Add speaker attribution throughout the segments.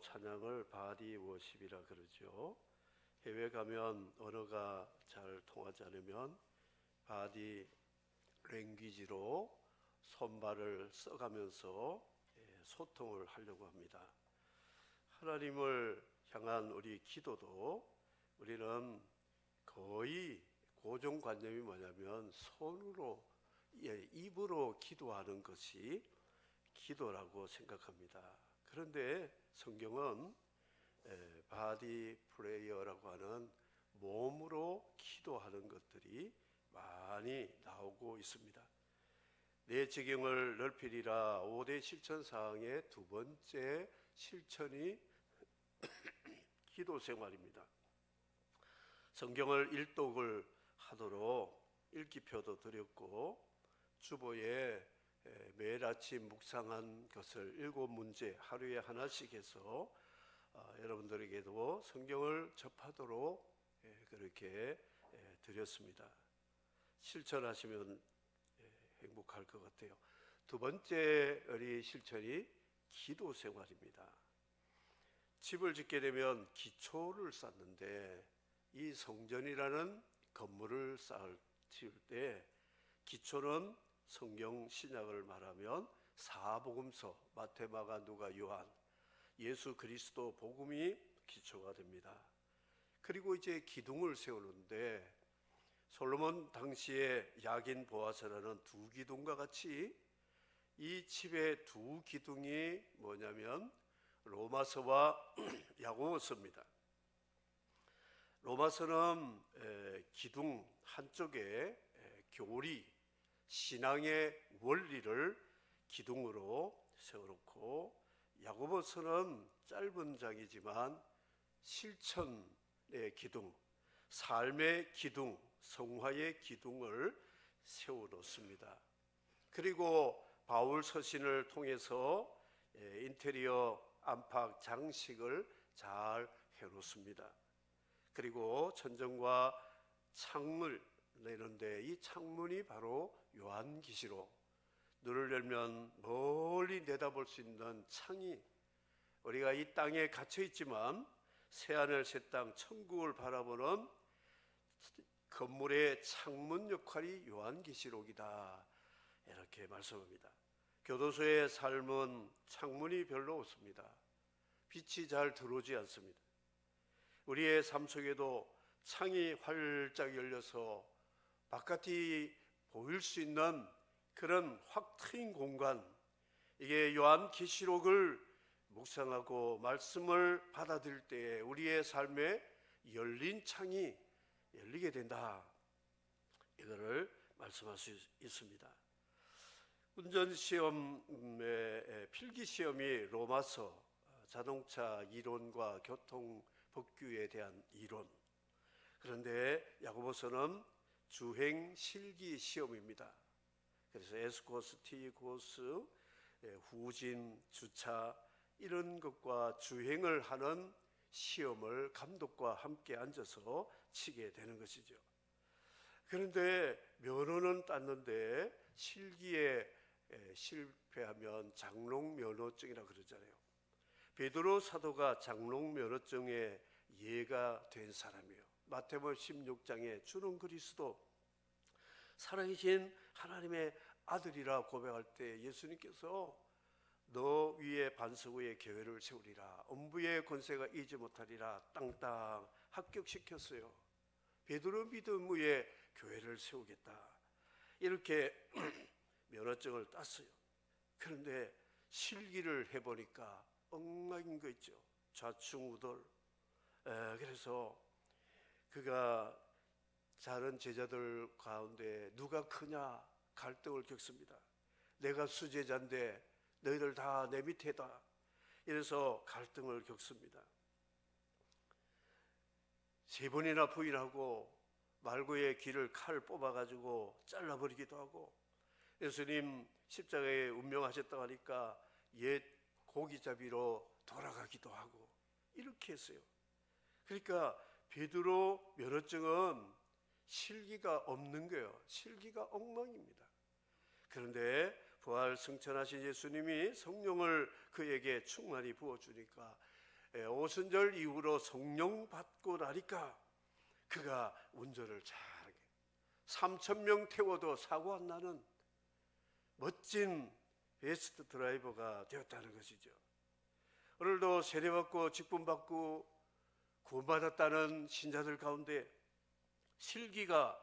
Speaker 1: 찬양을 바디 워십이라 그러죠. 해외 가면 언어가 잘 통하지 않으면 바디 랭귀지로 손발을 써가면서 소통을 하려고 합니다. 하나님을 향한 우리 기도도 우리는 거의 고정관념이 뭐냐면 손으로, 입으로 기도하는 것이 기도라고 생각합니다. 그런데 성경은 바디 프레이어라고 하는 몸으로 기도하는 것들이 많이 나오고 있습니다. 내 지경을 넓히리라 5대 실천사항의 두 번째 실천이 기도 생활입니다. 성경을 일독을 하도록 읽기표도 드렸고 주보에 매일 아침 묵상한 것을 7문제 하루에 하나씩 해서 여러분들에게도 성경을 접하도록 그렇게 드렸습니다. 실천하시면 행복할 것 같아요. 두 번째 우리 실천이 기도 생활입니다. 집을 짓게 되면 기초를 쌓는데 이 성전이라는 건물을 지을 때 기초는 성경 신약을 말하면 사복음서 마태, 마가, 누가, 요한, 예수 그리스도 복음이 기초가 됩니다. 그리고 이제 기둥을 세우는데 솔로몬 당시에 야긴 보아스라는 두 기둥과 같이 이 집의 두 기둥이 뭐냐면 로마서와 야고보서입니다. 로마서는 기둥 한쪽에 교리, 신앙의 원리를 기둥으로 세워놓고 야고보서는 짧은 장이지만 실천의 기둥, 삶의 기둥, 성화의 기둥을 세워놓습니다. 그리고 바울 서신을 통해서 인테리어 안팎 장식을 잘 해놓습니다. 그리고 천정과 창문을 내는데 이 창문이 바로 요한계시록, 눈을 열면 멀리 내다볼 수 있는 창이, 우리가 이 땅에 갇혀 있지만 새하늘 새 땅 천국을 바라보는 건물의 창문 역할이 요한계시록이다, 이렇게 말씀합니다. 교도소의 삶은 창문이 별로 없습니다. 빛이 잘 들어오지 않습니다. 우리의 삶 속에도 창이 활짝 열려서 바깥이 보일 수 있는 그런 확 트인 공간, 이게 요한계시록을 묵상하고 말씀을 받아들일 때 우리의 삶에 열린 창이 열리게 된다, 이거를 말씀할 수 있습니다. 운전시험의 필기시험이 로마서, 자동차 이론과 교통 법규에 대한 이론, 그런데 야고보서는 주행 실기 시험입니다. 그래서 S코스, T코스, 후진, 주차 이런 것과 주행을 하는 시험을 감독과 함께 앉아서 치게 되는 것이죠. 그런데 면허는 땄는데 실기에 실패하면 장롱 면허증이라고 그러잖아요. 베드로 사도가 장롱 면허증에 예가 된 사람이에요. 마태복음 16장에 주는 그리스도, 살아계신 하나님의 아들이라 고백할 때 예수님께서 너 위에 반석 위에 교회를 세우리라, 음부의 권세가 이지 못하리라 땅땅 합격시켰어요. 베드로 믿음 위에 교회를 세우겠다, 이렇게 면허증을 땄어요. 그런데 실기를 해보니까 엉망인 거 있죠. 좌충우돌. 그래서 그가 다른 제자들 가운데 누가 크냐 갈등을 겪습니다. 내가 수제자인데 너희들 다 내 밑에다, 이래서 갈등을 겪습니다. 3번이나 부인하고 말고의 귀를 칼 뽑아가지고 잘라버리기도 하고, 예수님 십자가에 운명하셨다고 하니까 옛 고기잡이로 돌아가기도 하고 이렇게 했어요. 그러니까 베드로 면허증은 실기가 없는 거예요. 실기가 엉망입니다. 그런데 부활 승천하신 예수님이 성령을 그에게 충만히 부어주니까 오순절 이후로 성령 받고 나니까 그가 운전을 잘하게 3,000명 태워도 사고 안 나는 멋진 베스트 드라이버가 되었다는 것이죠. 오늘도 세례받고 직분받고 구원받았다는 신자들 가운데 실기가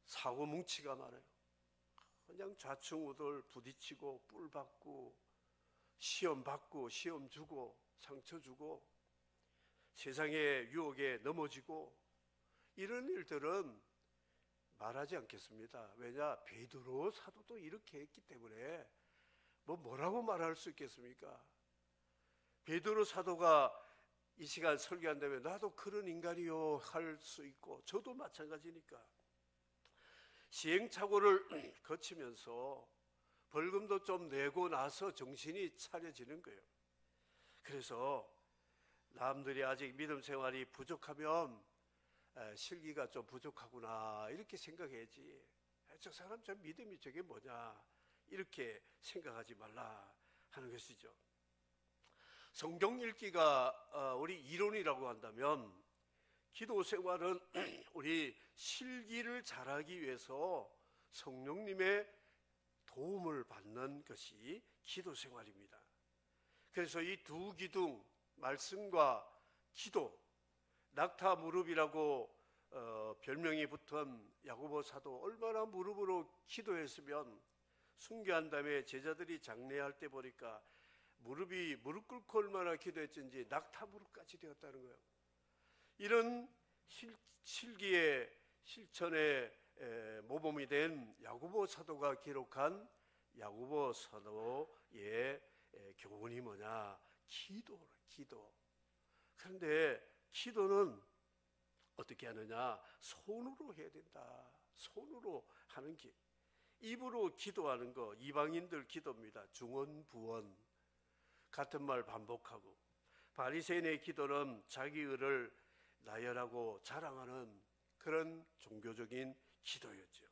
Speaker 1: 사고 뭉치가 많아요. 그냥 좌충우돌 부딪히고 뿔 받고 시험 받고 시험 주고 상처 주고 세상의 유혹에 넘어지고 이런 일들은 말하지 않겠습니다. 왜냐? 베드로 사도도 이렇게 했기 때문에 뭐라고 말할 수 있겠습니까? 베드로 사도가 이 시간 설교한다면 나도 그런 인간이요 할 수 있고 저도 마찬가지니까 시행착오를 거치면서 벌금도 좀 내고 나서 정신이 차려지는 거예요. 그래서 남들이 아직 믿음 생활이 부족하면 실기가 좀 부족하구나 이렇게 생각해야지, 저 사람 저 믿음이 저게 뭐냐 이렇게 생각하지 말라 하는 것이죠. 성경 읽기가 우리 이론이라고 한다면 기도 생활은 우리 실기를 잘하기 위해서 성령님의 도움을 받는 것이 기도 생활입니다. 그래서 이 두 기둥, 말씀과 기도, 낙타 무릎이라고 별명이 붙은 야고보 사도 얼마나 무릎으로 기도했으면 순교한 다음에 제자들이 장례할 때 보니까 무릎 꿇고 얼마나 기도했는지 낙타 무릎까지 되었다는 거예요. 이런 실기의 실천의 모범이 된 야고보 사도가 기록한 야고보 사도의 교훈이 뭐냐? 기도. 그런데 기도는 어떻게 하느냐? 손으로 해야 된다. 손으로 하는 길. 입으로 기도하는 거 이방인들 기도입니다. 중언부언 같은 말 반복하고, 바리새인의 기도는 자기 의를 나열하고 자랑하는 그런 종교적인 기도였죠.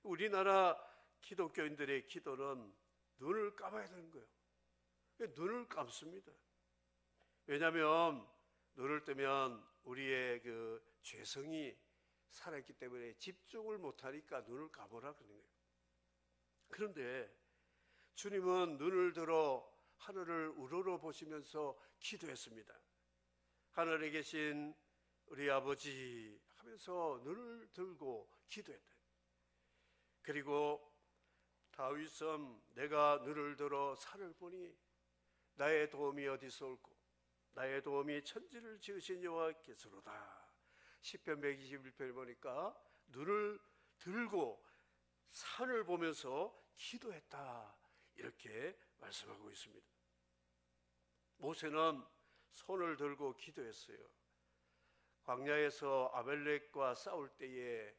Speaker 1: 우리나라 기독교인들의 기도는 눈을 감아야 되는 거예요. 눈을 감습니다. 왜냐하면 눈을 뜨면 우리의 그 죄성이 살아있기 때문에 집중을 못하니까 눈을 감으라 그러는 거예요. 그런데 주님은 눈을 들어 하늘을 우러러 보시면서 기도했습니다. 하늘에 계신 우리 아버지 하면서 눈을 들고 기도했다. 그리고 다윗은 내가 눈을 들어 산을 보니 나의 도움이 어디서 올꼬? 나의 도움이 천지를 지으신 여호와께서로다. 시편 121편을 보니까 눈을 들고 산을 보면서 기도했다 이렇게 말씀하고 있습니다. 모세는 손을 들고 기도했어요. 광야에서 아말렉과 싸울 때에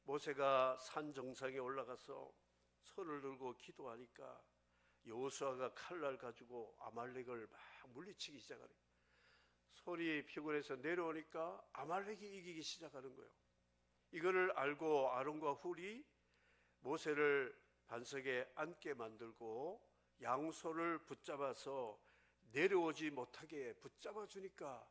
Speaker 1: 모세가 산 정상에 올라가서 손을 들고 기도하니까 여호수아가 칼날 가지고 아말렉을 막 물리치기 시작하는 거예요. 손이 피곤해서 내려오니까 아말렉이 이기기 시작하는 거예요. 이거를 알고 아론과 훌이 모세를 반석에 앉게 만들고 양손을 붙잡아서 내려오지 못하게 붙잡아 주니까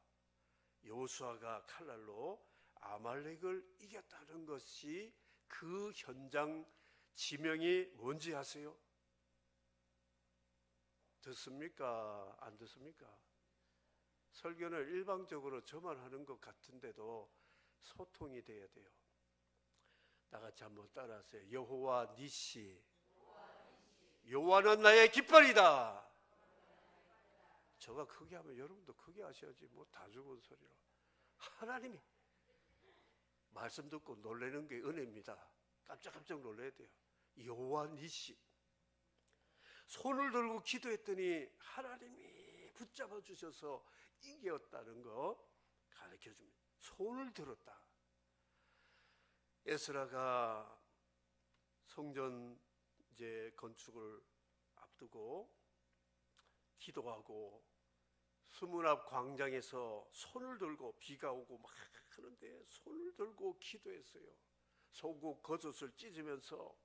Speaker 1: 여호수아가 칼날로 아말렉을 이겼다는 것이 그 현장 지명이 뭔지 아세요? 듣습니까? 안 듣습니까? 설교는 일방적으로 저만 하는 것 같은데도 소통이 돼야 돼요. 다 같이 한번 따라하세요. 여호와 니시, 여호와는 나의 깃발이다. 저가 크게 하면 여러분도 크게 하셔야지 뭐 다 죽은 소리로. 하나님이 말씀 듣고 놀라는 게 은혜입니다. 깜짝깜짝 놀라야 돼요. 여호와 니시. 손을 들고 기도했더니 하나님이 붙잡아 주셔서 이겼다는 거 가르쳐 줍니다. 손을 들었다. 에스라가 성전 이제 건축을 앞두고 기도하고 수문 앞 광장에서 손을 들고 비가 오고 막 하는데 손을 들고 기도했어요. 속옷 겉옷을 찢으면서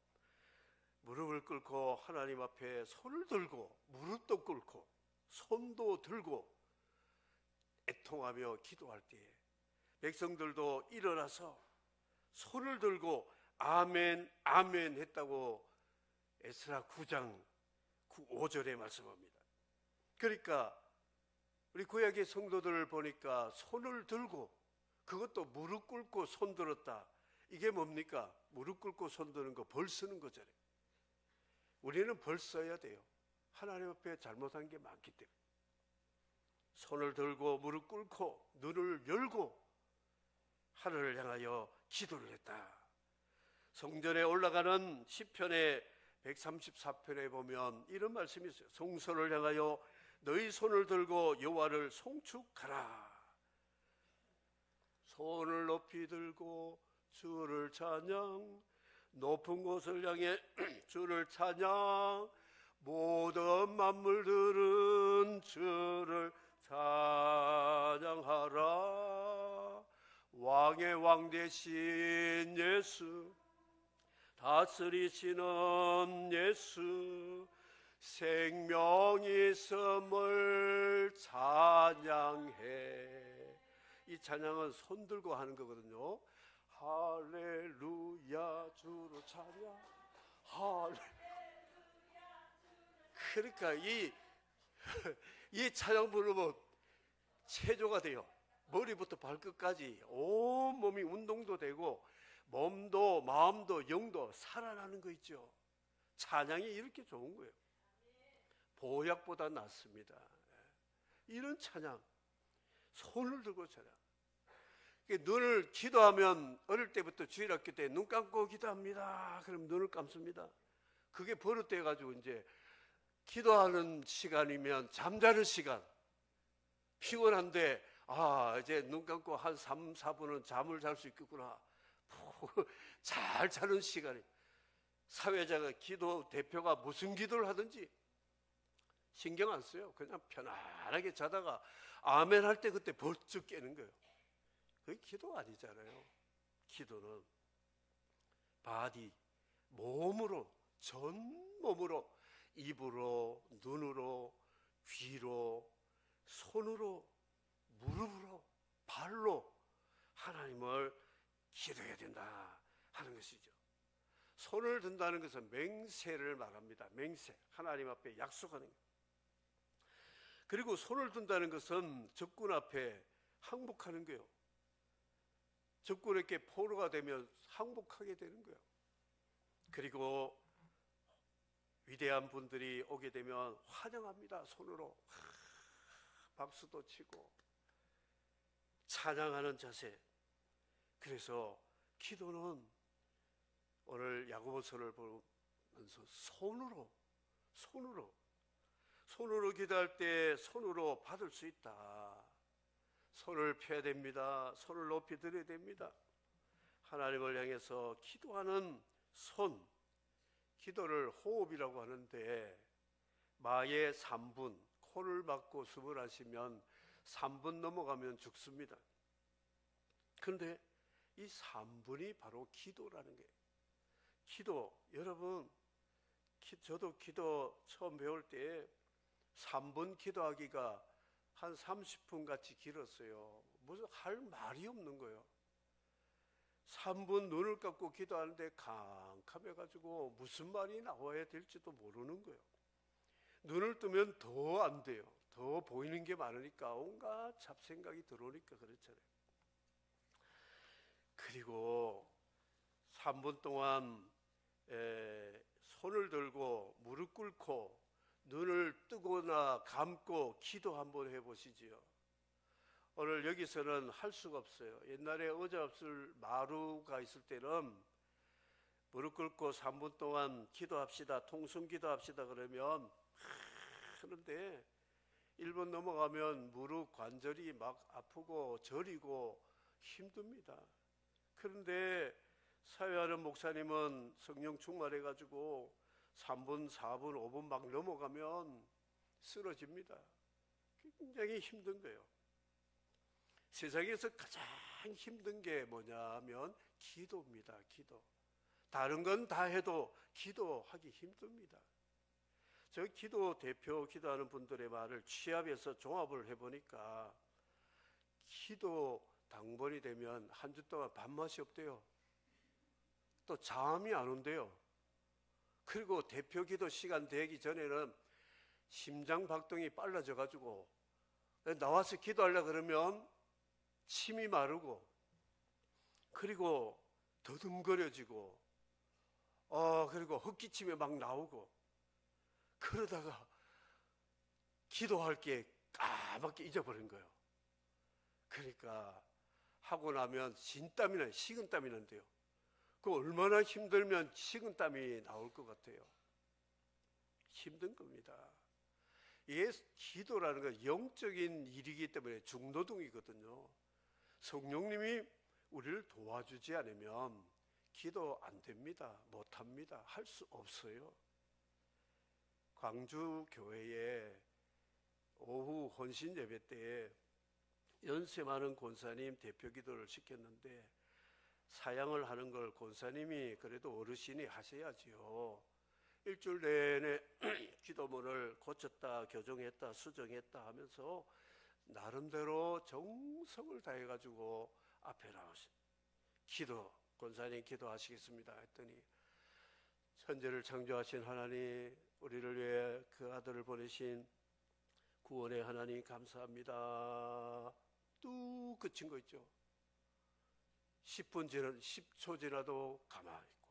Speaker 1: 무릎을 꿇고 하나님 앞에 손을 들고 무릎도 꿇고 손도 들고 애통하며 기도할 때에 백성들도 일어나서 손을 들고 아멘 아멘 했다고 에스라 9장 5절에 말씀합니다. 그러니까 우리 구약의 성도들을 보니까 손을 들고, 그것도 무릎 꿇고 손 들었다. 이게 뭡니까? 무릎 꿇고 손 드는 거 벌 쓰는 거잖아요. 우리는 벌 써야 돼요. 하나님 앞에 잘못한 게 많기 때문에. 손을 들고 무릎 꿇고 눈을 열고 하늘을 향하여 기도를 했다. 성전에 올라가는 시편의 134편에 보면 이런 말씀이 있어요. 성소를 향하여 너희 손을 들고 여호와를 송축하라. 손을 높이 들고 주를 찬양, 높은 곳을 향해 주를 찬양, 모든 만물들은 주를 찬양하라. 왕의 왕 되신 예수, 다스리시는 예수, 생명 있음을 찬양해. 이 찬양은 손 들고 하는 거거든요. 할렐루야 주로 찬양, 그러니까 이 찬양 부르면 체조가 돼요. 머리부터 발끝까지 온 몸이 운동도 되고 몸도 마음도 영도 살아나는 거 있죠. 찬양이 이렇게 좋은 거예요. 보약보다 낫습니다. 이런 찬양, 손을 들고 찬양. 눈을 기도하면 어릴 때부터 주일학교 때 눈 감고 기도합니다. 그럼 눈을 감습니다. 그게 버릇돼 가지고 이제 기도하는 시간이면 잠자는 시간, 피곤한데 이제 눈 감고 한 3, 4분은 잠을 잘 수 있겠구나. 잘 자는 시간이. 사회자가 기도 대표가 무슨 기도를 하든지 신경 안 써요. 그냥 편안하게 자다가 아멘 할 때 그때 벌쩍 깨는 거예요. 그게 기도 아니잖아요. 기도는 바디, 몸으로, 전 몸으로, 입으로, 눈으로, 귀로, 손으로, 무릎으로, 발로 하나님을 기도해야 된다 하는 것이죠. 손을 든다는 것은 맹세를 말합니다. 맹세, 하나님 앞에 약속하는 것. 그리고 손을 든다는 것은 적군 앞에 항복하는 거예요. 적군에게 포로가 되면 항복하게 되는 거예요. 그리고 위대한 분들이 오게 되면 환영합니다. 손으로 박수도 치고 찬양하는 자세. 그래서 기도는 오늘 야고보서를 보면서 손으로 기도할 때 손으로 받을 수 있다. 손을 펴야 됩니다. 손을 높이 들어야 됩니다. 하나님을 향해서 기도하는 손, 기도를 호흡이라고 하는데 마의 3분, 코를 막고 숨을 하시면 3분 넘어가면 죽습니다. 그런데 이 3분이 바로 기도라는 거예요. 기도, 여러분, 저도 기도 처음 배울 때 3분 기도하기가 한 30분 같이 길었어요. 무슨 할 말이 없는 거예요. 3분 눈을 감고 기도하는데 캄캄해가지고 무슨 말이 나와야 될지도 모르는 거예요. 눈을 뜨면 더 안 돼요. 더 보이는 게 많으니까 온갖 잡생각이 들어오니까 그렇잖아요. 그리고 3분 동안 손을 들고 무릎 꿇고 눈을 뜨거나 감고 기도 한번 해보시지요. 오늘 여기서는 할 수가 없어요. 옛날에 어자없을 마루가 있을 때는 무릎 꿇고 3분 동안 기도합시다, 통성 기도합시다 그러면 하는데 1분 넘어가면 무릎 관절이 막 아프고 저리고 힘듭니다. 그런데 사회하는 목사님은 성령 충만해가지고 3분, 4분, 5분 막 넘어가면 쓰러집니다. 굉장히 힘든 거예요. 세상에서 가장 힘든 게 뭐냐면 기도입니다. 기도. 다른 건 다 해도 기도하기 힘듭니다. 저 기도 대표 기도하는 분들의 말을 취합해서 종합을 해보니까 기도 당번이 되면 한 주 동안 밥맛이 없대요. 또 잠이 안 온대요. 그리고 대표 기도 시간 되기 전에는 심장 박동이 빨라져 가지고 나와서 기도하려고 그러면 침이 마르고, 그리고 더듬거려지고, 그리고 헛기침이 막 나오고, 그러다가 기도할 게 까맣게 잊어버린 거예요. 그러니까 하고 나면 진땀이 나요. 식은땀이 난대요. 그 얼마나 힘들면 식은땀이 나올 것 같아요. 힘든 겁니다. 이게 기도라는 건 영적인 일이기 때문에 중노동이거든요. 성령님이 우리를 도와주지 않으면 기도 안 됩니다. 못 합니다. 할 수 없어요. 광주 교회에 오후 혼신 예배 때에 연세 많은 권사님 대표 기도를 시켰는데, 사양을 하는 걸 권사님이 그래도 어르신이 하셔야지요. 일주일 내내 기도문을 고쳤다, 교정했다, 수정했다 하면서 나름대로 정성을 다해가지고 앞에 나오신 권사님 기도하시겠습니다 했더니, 천지를 창조하신 하나님, 우리를 위해 그 아들을 보내신 구원의 하나님 감사합니다. 뚝 그친 거 있죠. 10초 지나도 가만히 있고,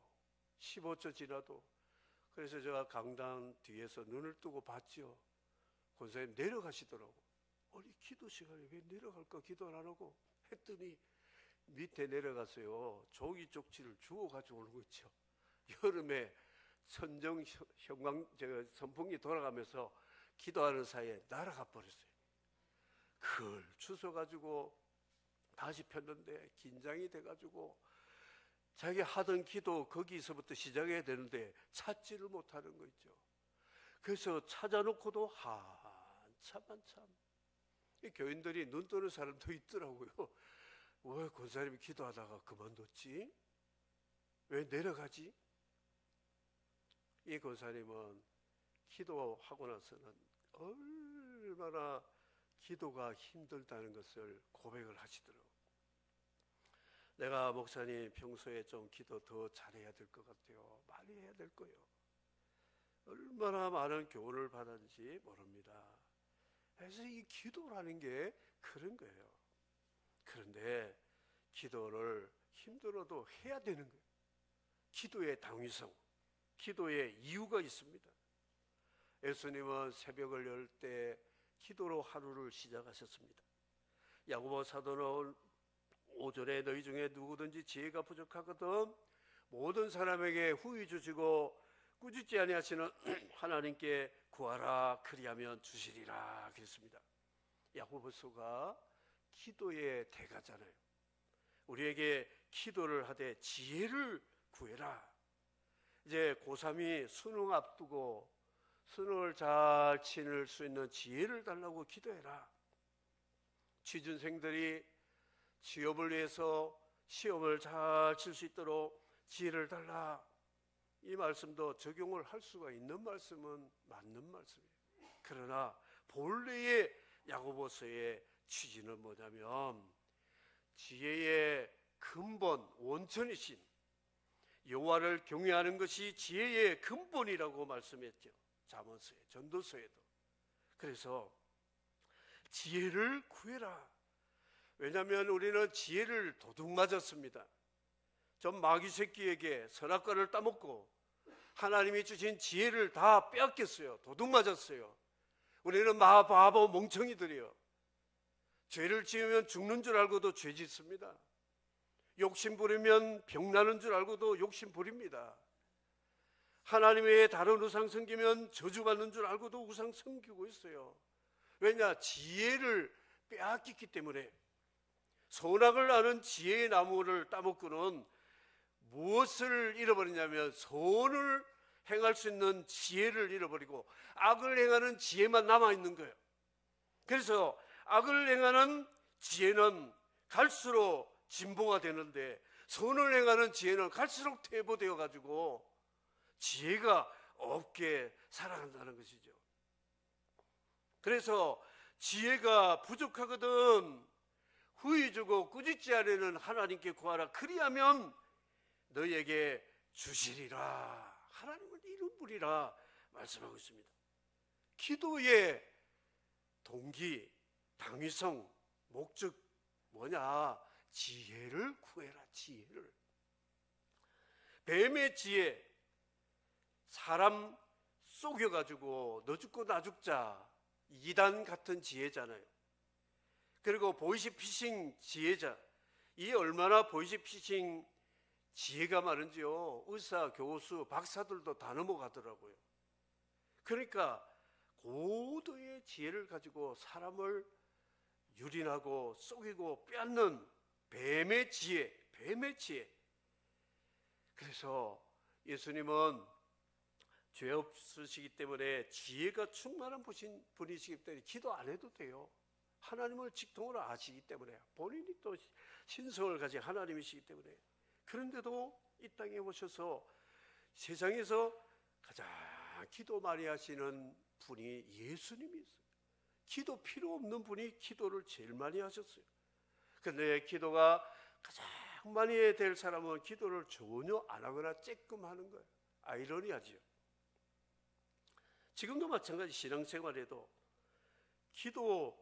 Speaker 1: 15초 지나도. 그래서 제가 강당 뒤에서 눈을 뜨고 봤죠. 권사님 내려가시더라고. 아니, 기도 시간에 왜 내려갈까, 기도를 안 하고 했더니 밑에 내려가서요, 종이 쪽지를 주워 가지고 오는 거 있죠. 여름에 선풍기 돌아가면서 기도하는 사이에 날아가 버렸어요. 그걸 주워 가지고 다시 폈는데 긴장이 돼가지고 자기 하던 기도 거기서부터 시작해야 되는데 찾지를 못하는 거 있죠. 그래서 찾아놓고도 한참 이 교인들이 눈 뜨는 사람도 있더라고요. 왜 권사님이 기도하다가 그만뒀지? 왜 내려가지? 이 권사님은 기도하고 나서는 얼마나 기도가 힘들다는 것을 고백을 하시더라고요. 내가 목사님 평소에 좀 기도 더 잘해야 될 것 같아요. 많이 해야 될 거예요. 얼마나 많은 교훈을 받았는지 모릅니다. 그래서 이 기도라는 게 그런 거예요. 그런데 기도를 힘들어도 해야 되는 거예요. 기도의 당위성, 기도의 이유가 있습니다. 예수님은 새벽을 열 때 기도로 하루를 시작하셨습니다. 야고보 사도는 5절에 너희 중에 누구든지 지혜가 부족하거든 모든 사람에게 후히 주시고 꾸짖지 아니하시는 하나님께 구하라, 그리하면 주시리라 그랬습니다. 야고보서가 기도의 대가잖아요. 우리에게 기도를 하되 지혜를 구해라. 이제 고3이 수능 앞두고 수능을 잘 치를 수 있는 지혜를 달라고 기도해라. 취준생들이 취업을 위해서 시험을 잘 칠 수 있도록 지혜를 달라. 이 말씀도 적용을 할 수가 있는 말씀은 맞는 말씀이에요. 그러나 본래의 야고보서의 취지는 뭐냐면 지혜의 근본, 원천이신 여호와를 경외하는 것이 지혜의 근본이라고 말씀했죠. 잠언서에, 전도서에도. 그래서 지혜를 구해라. 왜냐하면 우리는 지혜를 도둑맞았습니다. 전 마귀 새끼에게 선악과를 따먹고 하나님이 주신 지혜를 다 빼앗겼어요. 도둑맞았어요. 우리는 바보 멍청이들이요. 죄를 지으면 죽는 줄 알고도 죄 짓습니다. 욕심 부리면 병나는 줄 알고도 욕심 부립니다. 하나님 외에 다른 우상 섬기면 저주받는 줄 알고도 우상 섬기고 있어요. 왜냐? 지혜를 빼앗겼기 때문에. 선악을 아는 지혜의 나무를 따먹고는 무엇을 잃어버리냐면 선을 행할 수 있는 지혜를 잃어버리고 악을 행하는 지혜만 남아있는 거예요. 그래서 악을 행하는 지혜는 갈수록 진보가 되는데 선을 행하는 지혜는 갈수록 퇴보되어 가지고 지혜가 없게 살아간다는 것이죠. 그래서 지혜가 부족하거든 후히 주고 꾸짖지 않으는 하나님께 구하라. 그리하면 너희에게 주시리라. 하나님은 이런 분이라 말씀하고 있습니다. 기도의 동기, 당위성, 목적 뭐냐? 지혜를 구해라. 지혜를. 뱀의 지혜, 사람 속여가지고 너 죽고 나 죽자, 이단 같은 지혜잖아요. 그리고 보이스피싱 지혜자, 이 얼마나 보이스피싱 지혜가 많은지요. 의사, 교수, 박사들도 다 넘어가더라고요. 그러니까 고도의 지혜를 가지고 사람을 유린하고 속이고 빼앗는 뱀의 지혜, 뱀의 지혜. 그래서 예수님은 죄 없으시기 때문에 지혜가 충만한 분이시기 때문에 기도 안 해도 돼요. 하나님을 직통으로 아시기 때문에, 본인이 또 신성을 가진 하나님이시기 때문에. 그런데도 이 땅에 오셔서 세상에서 가장 기도 많이 하시는 분이 예수님이세요. 기도 필요 없는 분이 기도를 제일 많이 하셨어요. 그런데 기도가 가장 많이 해야 될 사람은 기도를 전혀 안 하거나 쬐끔 하는 거예요. 아이러니하지요. 지금도 마찬가지. 신앙생활에도 기도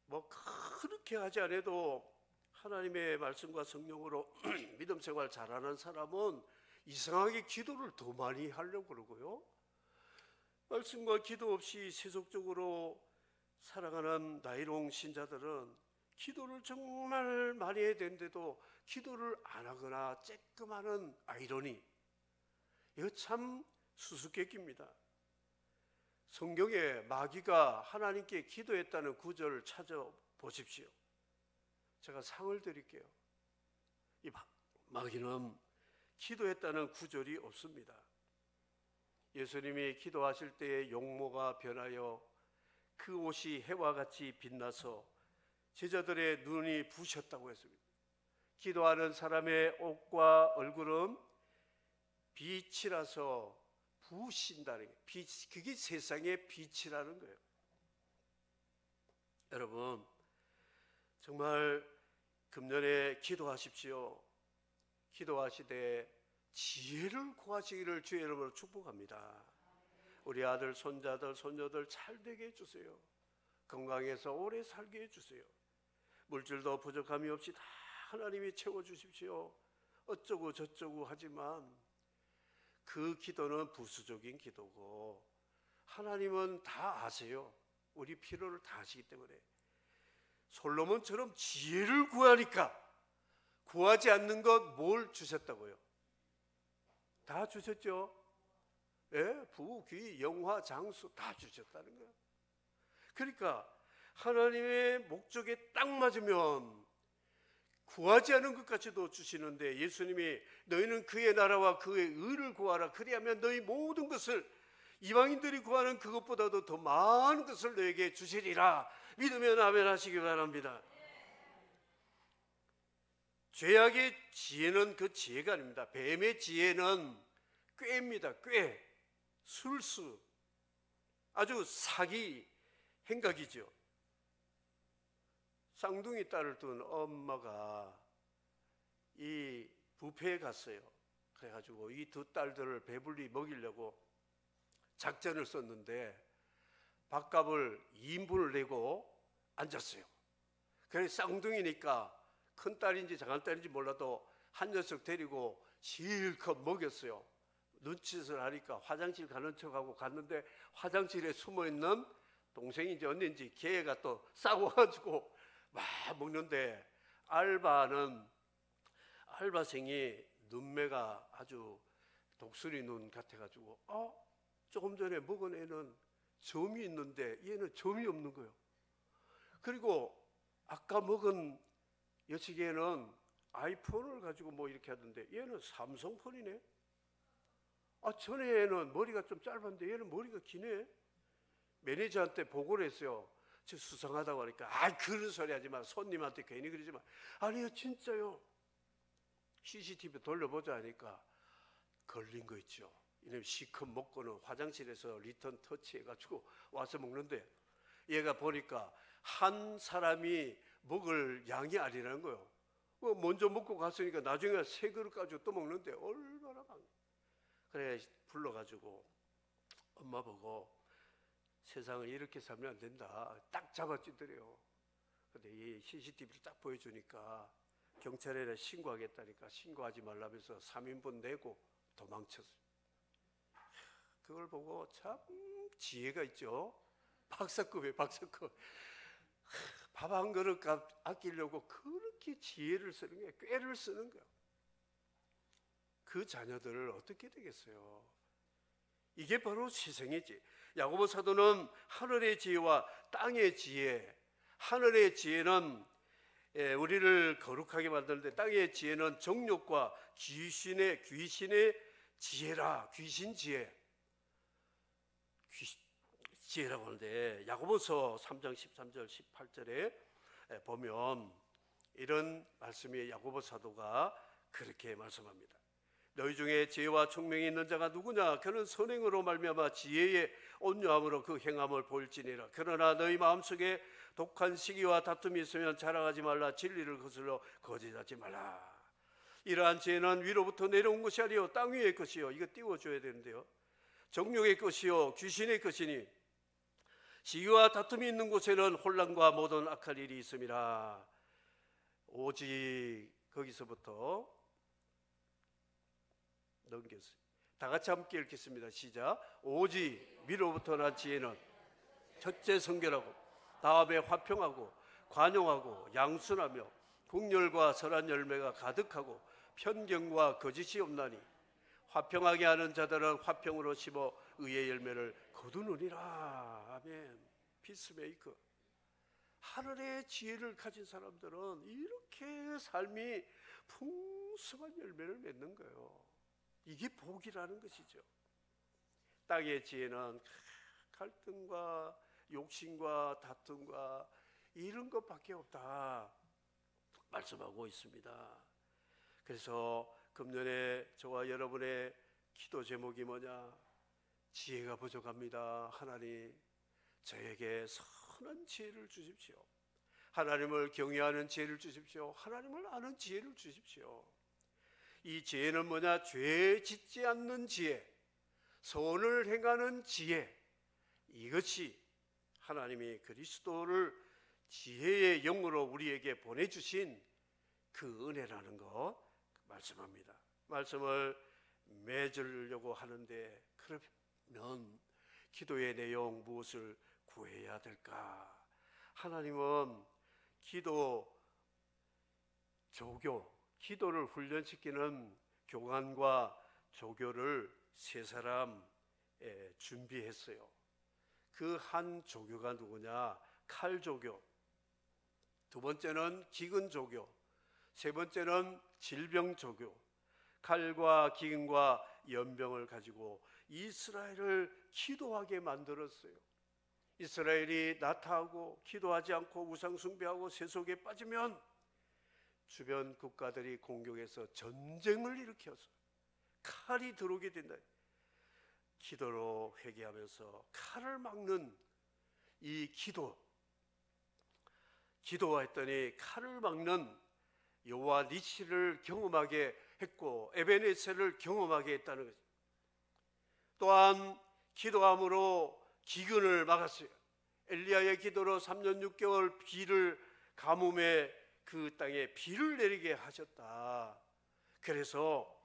Speaker 1: 뭐 그렇게 하지 않아도 하나님의 말씀과 성령으로 믿음 생활 잘하는 사람은 이상하게 기도를 더 많이 하려고 그러고요. 말씀과 기도 없이 세속적으로 살아가는 나이롱 신자들은 기도를 정말 많이 해야 되는데도 기도를 안 하거나 쬐끔 하는 아이러니. 이거 참 수수께끼입니다. 성경에 마귀가 하나님께 기도했다는 구절을 찾아보십시오. 제가 상을 드릴게요. 이 마귀는 기도했다는 구절이 없습니다. 예수님이 기도하실 때의 용모가 변하여 그 옷이 해와 같이 빛나서 제자들의 눈이 부셨다고 했습니다. 기도하는 사람의 옷과 얼굴은 빛이라서 부신다는 게, 그게 세상의 빛이라는 거예요. 여러분, 정말 금년에 기도하십시오. 기도하시되 지혜를 구하시기를 주의 이름으로 축복합니다. 우리 아들, 손자들, 손녀들 잘 되게 해주세요. 건강해서 오래 살게 해주세요. 물질도 부족함이 없이 다 하나님이 채워주십시오. 어쩌고 저쩌고 하지만 그 기도는 부수적인 기도고, 하나님은 다 아세요. 우리 필요를 다 아시기 때문에. 솔로몬처럼 지혜를 구하니까 구하지 않는 것 뭘 주셨다고요? 다 주셨죠. 예, 부, 귀, 영화, 장수 다 주셨다는 거예요. 그러니까 하나님의 목적에 딱 맞으면 구하지 않은 것까지도 주시는데, 예수님이 너희는 그의 나라와 그의 의를 구하라. 그리하면 너희 모든 것을, 이방인들이 구하는 그것보다도 더 많은 것을 너에게 주시리라. 믿으면 아멘 하시기 바랍니다. 죄악의 지혜는 그 지혜가 아닙니다. 뱀의 지혜는 꾀입니다. 꾀, 술수, 아주 사기 행각이죠. 쌍둥이 딸을 둔 엄마가 이 뷔페에 갔어요. 그래가지고 이 두 딸들을 배불리 먹이려고 작전을 썼는데 밥값을 2인분을 내고 앉았어요. 그래서 쌍둥이니까 큰 딸인지 작은 딸인지 몰라도 한 녀석 데리고 실컷 먹였어요. 눈짓을 하니까 화장실 가는 척하고 갔는데, 화장실에 숨어있는 동생인지 언니인지 걔가 또 싸워가지고 막 먹는데, 알바생이 눈매가 아주 독수리 눈 같아가지고 조금 전에 먹은 애는 점이 있는데 얘는 점이 없는 거예요. 그리고 아까 먹은 여치기에는 아이폰을 가지고 뭐 이렇게 하던데 얘는 삼성폰이네. 전에는 머리가 좀 짧았는데 얘는 머리가 기네. 매니저한테 보고를 했어요. 저 수상하다고 하니까 그런 소리 하지 마. 손님한테 괜히 그러지 마. 아니요, 진짜요. CCTV 돌려보자 하니까 걸린 거 있죠. 이놈 시컷 먹고는 화장실에서 리턴 터치해가지고 와서 먹는데, 얘가 보니까 한 사람이 먹을 양이 아니라는 거예요. 먼저 먹고 갔으니까 나중에 새 그릇 가지고 또 먹는데 얼마나 많아. 그래 불러가지고 엄마 보고 세상을 이렇게 살면 안 된다 딱 잡아주더래요. 근데 이 CCTV를 딱 보여주니까 경찰에 신고하겠다니까 신고하지 말라면서 3인분 내고 도망쳤어요. 그걸 보고 참 지혜가 있죠. 박사급이에요, 박사급. 밥 한 그릇 아끼려고 그렇게 지혜를 쓰는 거예요. 꾀를 쓰는 거예요. 그 자녀들을 어떻게 되겠어요? 이게 바로 희생이지. 야고보 사도는 하늘의 지혜와 땅의 지혜, 하늘의 지혜는 우리를 거룩하게 만드는데 땅의 지혜는 정욕과 귀신의 지혜라. 귀신 지혜라고 하는데 야고보서 3장 13절 18절에 보면 이런 말씀이 야고보 사도가 그렇게 말씀합니다. 너희 중에 지혜와 총명이 있는 자가 누구냐? 그는 선행으로 말미암아 지혜의 온유함으로 그 행함을 보일지니라. 그러나 너희 마음속에 독한 시기와 다툼이 있으면 자랑하지 말라. 진리를 거슬러 거짓하지 말라. 이러한 지혜는 위로부터 내려온 것이 아니요 땅 위의 것이요. 이거 띄워줘야 되는데요. 정욕의 것이요 귀신의 것이니 시기와 다툼이 있는 곳에는 혼란과 모든 악한 일이 있음이라. 오직 거기서부터 넘겼어요. 다 같이 함께 읽겠습니다. 시작. 오직 위로부터 난 지혜는 첫째 성결하고 다음에 화평하고 관용하고 양순하며 국률과 선한 열매가 가득하고 편견과 거짓이 없나니 화평하게 하는 자들은 화평으로 심어 의의 열매를 거두느니라. 아멘. 피스메이커. 하늘의 지혜를 가진 사람들은 이렇게 삶이 풍성한 열매를 맺는 거예요. 이게 복이라는 것이죠. 땅의 지혜는 갈등과 욕심과 다툼과 이런 것밖에 없다 말씀하고 있습니다. 그래서 금년에 저와 여러분의 기도 제목이 뭐냐? 지혜가 부족합니다. 하나님 저에게 선한 지혜를 주십시오. 하나님을 경외하는 지혜를 주십시오. 하나님을 아는 지혜를 주십시오. 이 지혜는 뭐냐? 죄 짓지 않는 지혜, 선을 행하는 지혜. 이것이 하나님이 그리스도를 지혜의 영으로 우리에게 보내주신 그 은혜라는 것 말씀합니다. 말씀을 맺으려고 하는데 그러면 기도의 내용 무엇을 구해야 될까? 하나님은 기도를 훈련시키는 교관과 조교를 세 사람 준비했어요. 그 한 조교가 누구냐? 칼조교, 두 번째는 기근조교, 세 번째는 질병조교. 칼과 기근과 연병을 가지고 이스라엘을 기도하게 만들었어요. 이스라엘이 나타하고 기도하지 않고 우상숭배하고 세속에 빠지면 주변 국가들이 공격해서 전쟁을 일으켜서 칼이 들어오게 된다. 기도로 회개하면서 칼을 막는 이 기도했더니 칼을 막는 여호와 니시를 경험하게 했고 에베네셀을 경험하게 했다는 거죠. 또한 기도함으로 기근을 막았어요. 엘리야의 기도로 3년 6개월 비를 가뭄에 그 땅에 비를 내리게 하셨다. 그래서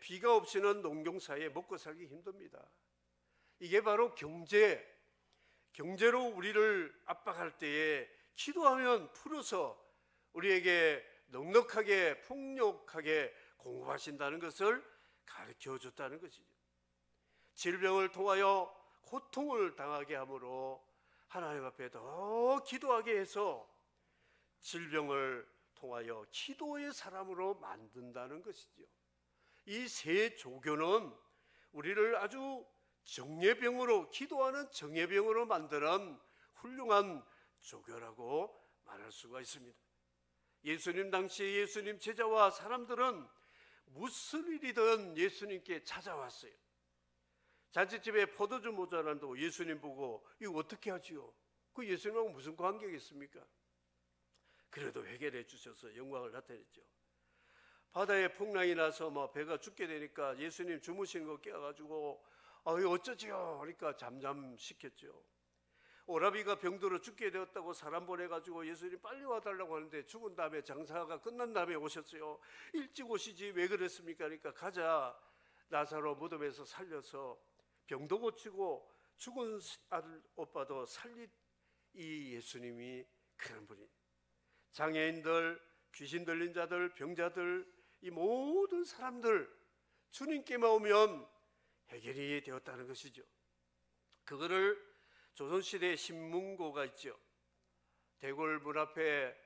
Speaker 1: 비가 없이는 농경사에 먹고 살기 힘듭니다. 이게 바로 경제로 우리를 압박할 때에 기도하면 풀어서 우리에게 넉넉하게 풍족하게 공급하신다는 것을 가르쳐 줬다는 것이죠. 질병을 통하여 고통을 당하게 함으로 하나님 앞에 더 기도하게 해서 질병을 통하여 기도의 사람으로 만든다는 것이죠. 이 세 조교는 우리를 아주 기도하는 정예병으로 만드는 훌륭한 조교라고 말할 수가 있습니다. 예수님 당시에 예수님 제자와 사람들은 무슨 일이든 예수님께 찾아왔어요. 잔치집에 포도주 모자란다고 예수님 보고 이거 어떻게 하지요? 그 예수님하고 무슨 관계가 있습니까? 그래도 해결해 주셔서 영광을 나타냈죠. 바다에 풍랑이 나서 배가 죽게 되니까 예수님 주무시는 거 깨워가지고 이거 어쩌지요? 그러니까 잠잠시켰죠. 오라비가 병들어 죽게 되었다고 사람 보내가지고 예수님 빨리 와달라고 하는데 죽은 다음에 장사가 끝난 다음에 오셨어요. 일찍 오시지 왜 그랬습니까? 그러니까 가자, 나사로 무덤에서 살려서 병도 고치고 죽은 아들 오빠도 살린 이 예수님이 그런 분이, 장애인들, 귀신 들린 자들, 병자들, 이 모든 사람들 주님께만 오면 해결이 되었다는 것이죠. 그거를 조선시대에 신문고가 있죠. 대궐 문 앞에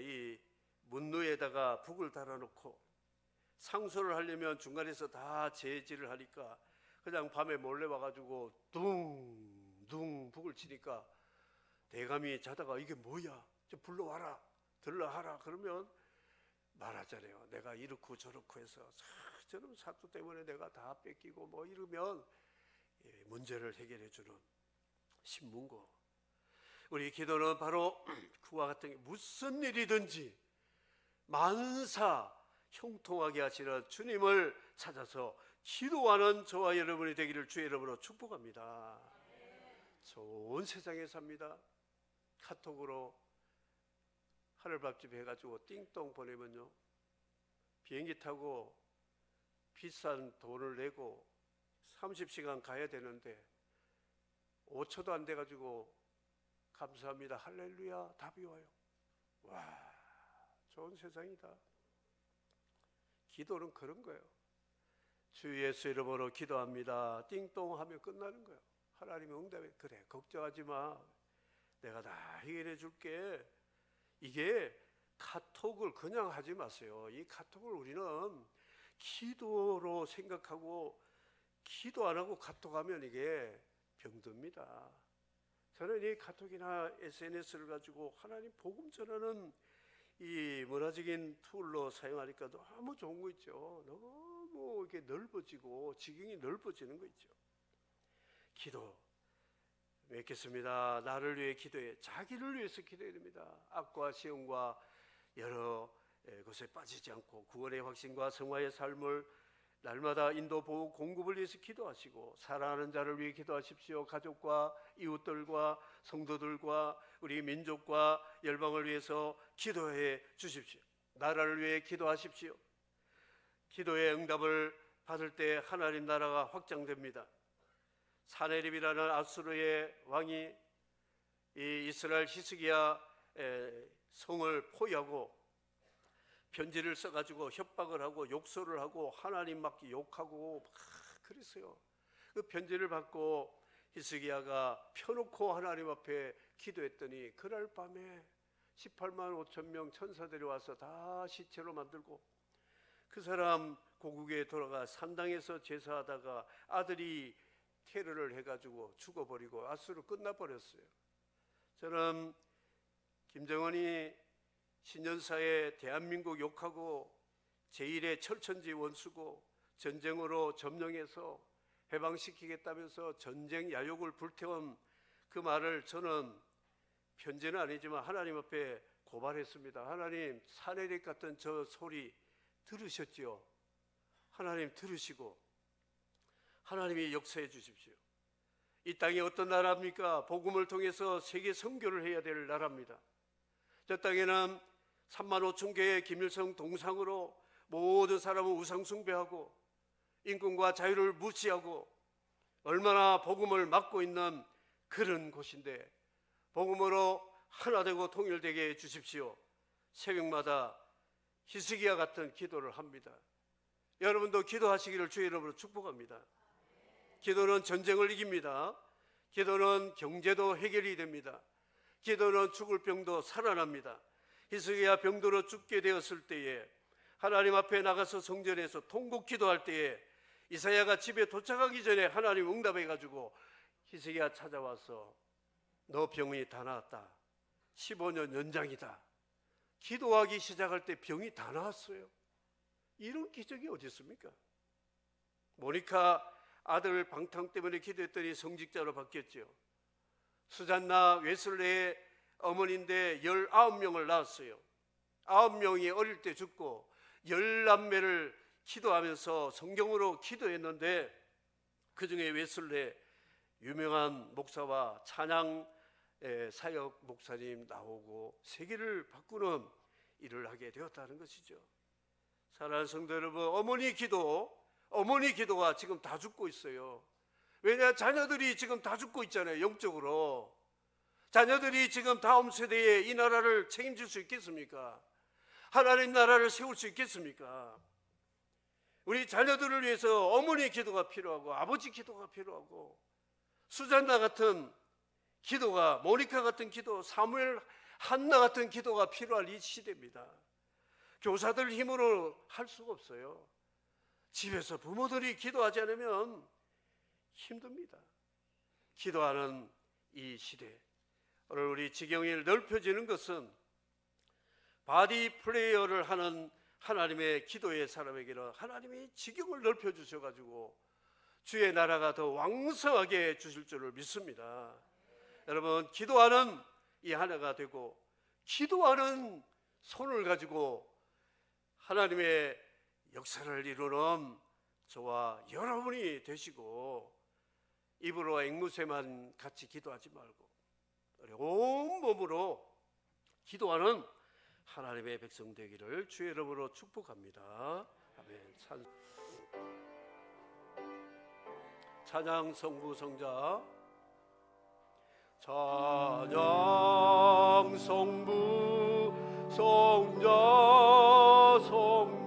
Speaker 1: 이 문루에다가 북을 달아놓고 상소를 하려면 중간에서 다 제지를 하니까 그냥 밤에 몰래 와가지고 둥둥 북을 치니까 대감이 자다가 이게 뭐야? 좀 불러와라, 들러하라. 그러면 말하잖아요. 내가 이렇고 저렇고 해서 저런 사투 때문에 내가 다 뺏기고 이러면 문제를 해결해 주는 신문고. 우리 기도는 바로 그와 같은 게 무슨 일이든지 만사 형통하게 하시는 주님을 찾아서 기도하는 저와 여러분이 되기를 주의 이름으로 축복합니다. 좋은 세상에 삽니다. 카톡으로 하늘밥집 해가지고 띵동 보내면요, 비행기 타고 비싼 돈을 내고 30시간 가야 되는데 5초도 안 돼가지고 감사합니다, 할렐루야 답이 와요. 와, 좋은 세상이다. 기도는 그런 거예요. 주 예수 이름으로 기도합니다, 띵동 하면 끝나는 거예요. 하나님이 응답해. 그래, 걱정하지 마, 내가 다 해결해 줄게. 이게 카톡을 그냥 하지 마세요. 이 카톡을 우리는 기도로 생각하고 기도 안 하고 카톡하면 이게 병듭니다. 저는 이 카톡이나 SNS를 가지고 하나님 복음 전하는 이 문화적인 툴로 사용하니까 너무 좋은 거 있죠. 너무 이렇게 넓어지고 지경이 넓어지는 거 있죠. 기도 맺겠습니다. 나를 위해 기도해. 자기를 위해서 기도해야 됩니다. 악과 시험과 여러 것에 빠지지 않고 구원의 확신과 성화의 삶을 날마다 인도, 보호, 공급을 위해서 기도하시고 사랑하는 자를 위해 기도하십시오. 가족과 이웃들과 성도들과 우리 민족과 열방을 위해서 기도해 주십시오. 나라를 위해 기도하십시오. 기도의 응답을 받을 때 하나님 나라가 확장됩니다. 사네립이라는 아수르의 왕이 이 이스라엘 히스기야 성을 포위하고 편지를 써가지고 협박을 하고 욕설을 하고 하나님 막 욕하고 막 그랬어요. 그 편지를 받고 히스기야가 펴놓고 하나님 앞에 기도했더니 그날 밤에 18만 5천 명 천사들이 와서 다 시체로 만들고 그 사람 고국에 돌아가 산당에서 제사하다가 아들이 테러를 해가지고 죽어버리고 아수르 끝나버렸어요. 저는 김정은이 신년사에 대한민국 욕하고 제1의 철천지 원수고 전쟁으로 점령해서 해방시키겠다면서 전쟁 야욕을 불태운 그 말을 저는 편지는 아니지만 하나님 앞에 고발했습니다. 하나님, 사내립 같은 저 소리 들으셨죠? 하나님 들으시고 하나님이 역사해 주십시오. 이 땅이 어떤 나라입니까? 복음을 통해서 세계 선교를 해야 될 나라입니다. 저 땅에는 3만 5천 개의 김일성 동상으로 모든 사람은 우상 숭배하고 인권과 자유를 무시하고 얼마나 복음을 막고 있는 그런 곳인데 복음으로 하나 되고 통일되게 해 주십시오. 새벽마다 히스기야 같은 기도를 합니다. 여러분도 기도하시기를 주의 이름으로 축복합니다. 기도는 전쟁을 이깁니다. 기도는 경제도 해결이 됩니다. 기도는 죽을 병도 살아납니다. 히스기야 병들어 죽게 되었을 때에 하나님 앞에 나가서 성전에서 통곡 기도할 때에 이사야가 집에 도착하기 전에 하나님 응답해 가지고 히스기야 찾아와서 너 병이 다 나았다. 15년 연장이다. 기도하기 시작할 때 병이 다 나았어요. 이런 기적이 어디 있습니까? 모니카 아들 방탕 때문에 기도했더니 성직자로 바뀌었죠. 수잔나 웨슬레의 어머니인데 19명을 낳았어요. 9명이 어릴 때 죽고 10남매를 기도하면서 성경으로 기도했는데, 그 중에 웨슬레 유명한 목사와 찬양 사역 목사님 나오고 세계를 바꾸는 일을 하게 되었다는 것이죠. 사랑하는 성도 여러분, 어머니 기도가 지금 다 죽고 있어요. 왜냐? 자녀들이 지금 다 죽고 있잖아요. 영적으로. 자녀들이 지금 다음 세대에 이 나라를 책임질 수 있겠습니까? 하나님 나라를 세울 수 있겠습니까? 우리 자녀들을 위해서 어머니 기도가 필요하고 아버지 기도가 필요하고, 수잔나 같은 기도가, 모니카 같은 기도, 사무엘, 한나 같은 기도가 필요할 이 시대입니다. 교사들 힘으로 할 수가 없어요. 집에서 부모들이 기도하지 않으면 힘듭니다. 기도하는 이 시대, 오늘 우리 지경이 넓혀지는 것은 바디 플레이어를 하는 하나님의 기도의 사람에게는 하나님이 지경을 넓혀주셔가지고 주의 나라가 더 왕성하게 주실 줄을 믿습니다. 여러분, 기도하는 이 하나가 되고, 기도하는 손을 가지고 하나님의 역사를 이루는 저와 여러분이 되시고, 입으로 앵무새만 같이 기도하지 말고 온 몸으로 기도하는 하나님의 백성 되기를 주의 이름으로 축복합니다. 아멘. 찬양 성부 성자. 찬양 성부 성자 성부